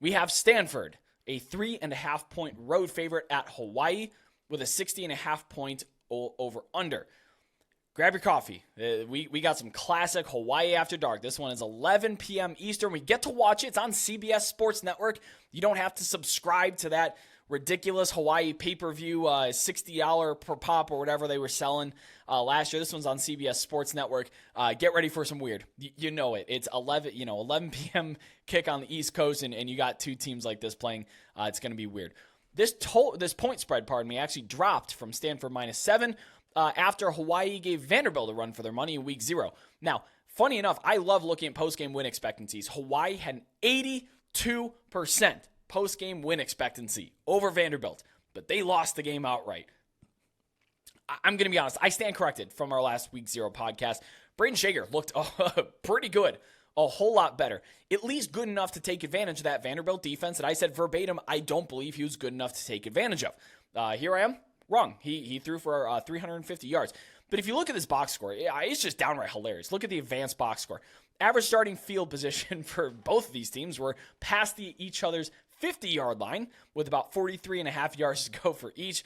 we have Stanford, a 3.5-point road favorite at Hawaii with a 60.5-point over-under. Grab your coffee. We got some classic Hawaii After Dark. This one is 11 p.m. Eastern. We get to watch it. It's on CBS Sports Network. You don't have to subscribe to that ridiculous Hawaii pay-per-view, $60 per pop or whatever they were selling last year. This one's on CBS Sports Network. Get ready for some weird. You know it. It's 11 p.m. kick on the East Coast, and you got two teams like this playing. It's going to be weird. This point spread, actually dropped from Stanford -7 after Hawaii gave Vanderbilt a run for their money in week 0. Now, funny enough, I love looking at post-game win expectancies. Hawaii had an 82% post-game win expectancy over Vanderbilt, but they lost the game outright. I'm going to be honest. I stand corrected from our last week 0 podcast. Braden Shager looked pretty good, a whole lot better, at least good enough to take advantage of that Vanderbilt defense that I said verbatim I don't believe he was good enough to take advantage of. Here I am, wrong. He threw for 350 yards. But if you look at this box score, it's just downright hilarious. Look at the advanced box score. Average starting field position for both of these teams were past each other's 50-yard line with about 43.5 yards to go for each.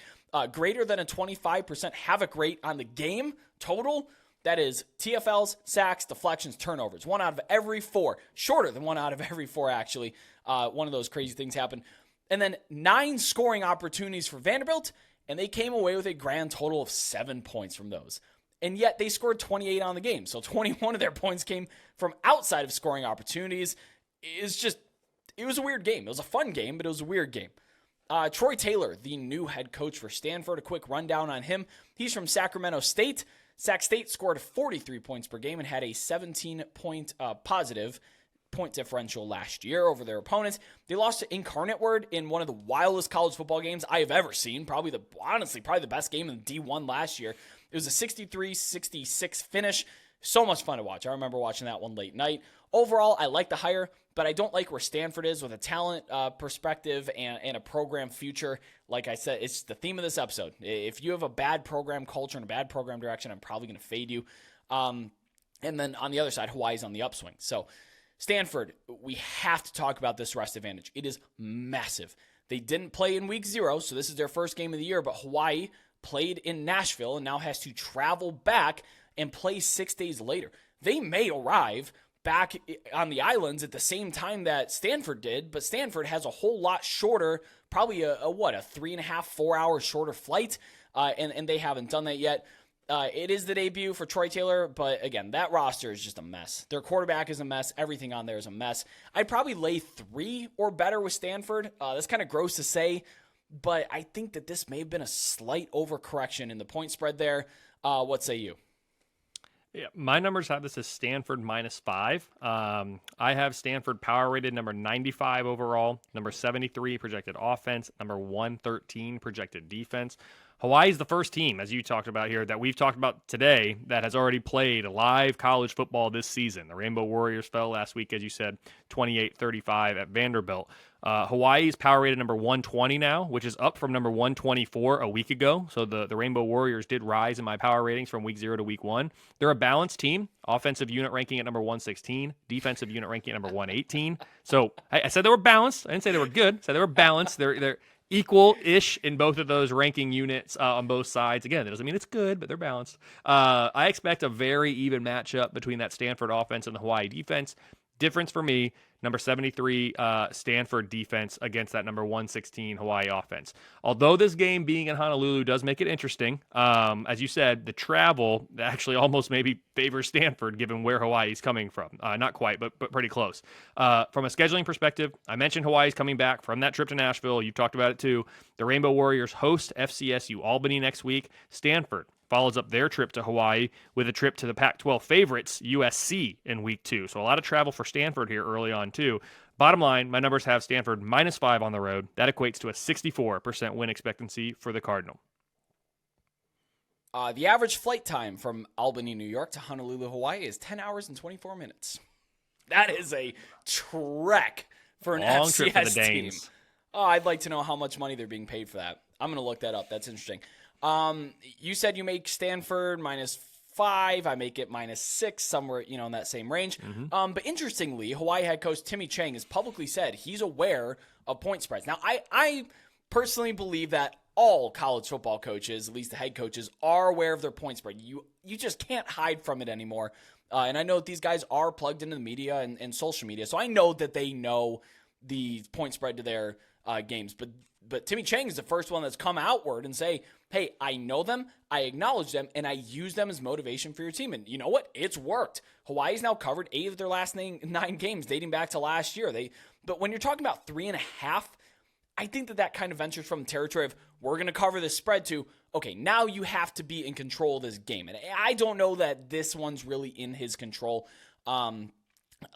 Greater than a 25% havoc rate on the game total. That is TFLs, sacks, deflections, turnovers. 1 out of every 4. Shorter than 1 out of every 4, actually. One of those crazy things happened. And then 9 scoring opportunities for Vanderbilt, and they came away with a grand total of 7 points from those. And yet they scored 28 on the game. So 21 of their points came from outside of scoring opportunities. It was a weird game. It was a fun game, but it was a weird game. Troy Taylor, the new head coach for Stanford, a quick rundown on him. He's from Sacramento State. Sac State scored 43 points per game and had a 17-point positive point differential last year over their opponents. They lost to Incarnate Word in one of the wildest college football games I have ever seen. Probably the best game in D1 last year. It was a 63-66 finish. So much fun to watch. I remember watching that one late night. Overall, I like the hire, but I don't like where Stanford is with a talent perspective and a program future. Like I said, it's the theme of this episode. If you have a bad program culture and a bad program direction, I'm probably going to fade you. And then on the other side, Hawaii's on the upswing. So Stanford, we have to talk about this rest advantage. It is massive. They didn't play in week 0, so this is their first game of the year, but Hawaii played in Nashville and now has to travel back and play 6 days later. They may arrive back on the islands at the same time that Stanford did, but Stanford has a whole lot shorter, probably a 3.5, 4 hour shorter flight, and they haven't done that yet. It is the debut for Troy Taylor, but again, that roster is just a mess. Their quarterback is a mess. Everything on there is a mess. I'd probably lay 3 or better with Stanford. That's kind of gross to say, but I think that this may have been a slight overcorrection in the point spread there. What say you? Yeah, my numbers have this as Stanford -5. I have Stanford power rated number 95 overall, number 73 projected offense, number 113 projected defense. Hawaii's the first team, as you talked about here, that we've talked about today that has already played live college football this season. The Rainbow Warriors fell last week, as you said, 28-35 at Vanderbilt. Hawaii's power rated number 120 now, which is up from number 124 a week ago. So the Rainbow Warriors did rise in my power ratings from week 0 to week 1. They're a balanced team. Offensive unit ranking at number 116, defensive unit ranking at number 118. So I said they were balanced. I didn't say they were good. I said they were balanced. They're equal-ish in both of those ranking units on both sides. Again, that doesn't mean it's good, but they're balanced. I expect a very even matchup between that Stanford offense and the Hawaii defense. Difference for me, number 73 Stanford defense against that number 116 Hawaii offense. Although this game being in Honolulu does make it interesting, as you said, the travel actually almost maybe favors Stanford given where Hawaii's coming from. Not quite, but pretty close. From a scheduling perspective, I mentioned Hawaii's coming back from that trip to Nashville. You've talked about it too. The Rainbow Warriors host FCSU Albany next week. Stanford follows up their trip to Hawaii with a trip to the Pac-12 favorites, USC, in week 2. So a lot of travel for Stanford here early on, too. Bottom line, my numbers have Stanford -5 on the road. That equates to a 64% win expectancy for the Cardinal. The average flight time from Albany, New York to Honolulu, Hawaii is 10 hours and 24 minutes. That is a trek for an Long FCS trip for the team. Danes. Oh, I'd like to know how much money they're being paid for that. I'm going to look that up. That's interesting. You said you make Stanford -5. I make it -6, somewhere, in that same range. But interestingly, Hawaii head coach Timmy Chang has publicly said he's aware of point spreads. Now, I personally believe that all college football coaches, at least the head coaches, are aware of their point spread. You just can't hide from it anymore. And I know that these guys are plugged into the media and social media, so I know that they know the point spread to their games. But Timmy Chang is the first one that's come outward and say, hey, I know them, I acknowledge them, and I use them as motivation for your team. And you know what? It's worked. Hawaii's now covered 8 of their last 9 games dating back to last year. But when you're talking about 3.5, I think that kind of ventures from the territory of we're going to cover this spread to, okay, now you have to be in control of this game. And I don't know that this one's really in his control.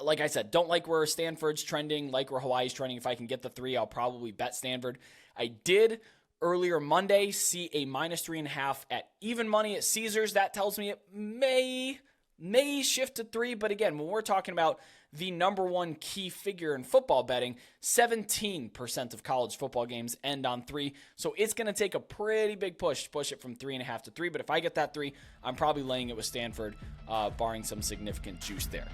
Like I said, don't like where Stanford's trending, like where Hawaii's trending. If I can get the 3, I'll probably bet Stanford. I did earlier Monday see a -3.5 at even money at Caesars. That tells me it may shift to 3. But again, when we're talking about the number one key figure in football betting, 17% of college football games end on 3. So it's going to take a pretty big push to push it from 3.5 to 3. But if I get that 3, I'm probably laying it with Stanford, barring some significant juice there.